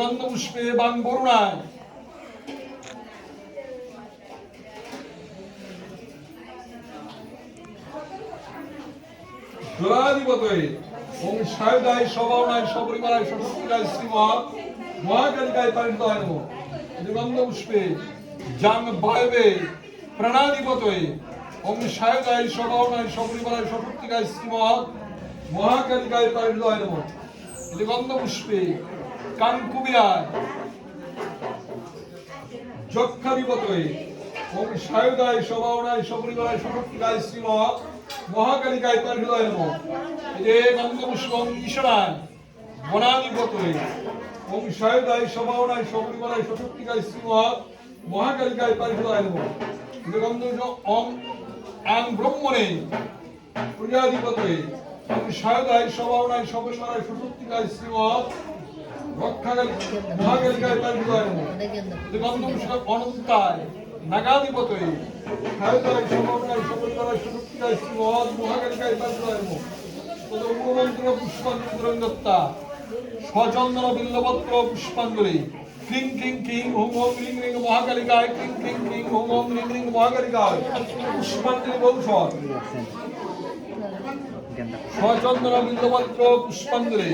পুষ্পে বাং বরুণায় জলাধিপতয়ে ওম সায়দায় সভাবনায় সপরিবারায় সশক্তিকায় শ্রীমা মহাকালিকায় পারিতায় নমঃ। দিগন্ধ পুষ্পে জাং বায়বে প্রাণাধিপতয়ে ওম সায়দায় সভাবনায় সপরিবারায় সশক্তিকায় শ্রীমা মহাকালিকায় পারিতায় নমঃ। দিগন্ধ পুষ্পে কানকুবিয়ায় যক্ষাধিপতয়ে ওম সায়দায় সভাবনায় সপরিবারায় সশক্তিকায় শ্রীমা মহাকালিকায় পারিতায় নমঃ। গন্ধ পুষ্পং ঈশানায় বনাধিপতয়ে ওম সায়দায় সভাবনায় সপরিবারায় সশক্তিকায় শ্রীমা মহাকালিকায় পারিতায় নমঃ। গন্ধ ওম আং ব্রহ্মণে প্রজাধিপতয়ে ওম সায়দায় সভাবনায় সপরিবারায় সশক্তিকায় শ্রীমা মহাকালিকায় পারিতায় নমঃ। গন্ধ পুষ্প অনন্তায় নাগাধিপতয়ে সায়দায় সভাবনায় সপরিবারায় সশক্তিকায় শ্রীমা মহাকালিকায় পারিতায় নমঃ। মন্ত্র পুষ্পাঞ্জলিদত্তা সচন্দন বিল্লপত্র পুষ্পাঞ্জলি ক্লিং ক্লিং ক্লিং হোম হোম ক্লিং ক্লিং মহাকালিকায় ক্লিং ক্লিং ক্লিং হোম হোম ক্লিং ক্লিং মহাকালিকায় পুষ্পাঞ্জলি বৌষধ সচন্দন বিল্লপত্র পুষ্পাঞ্জলি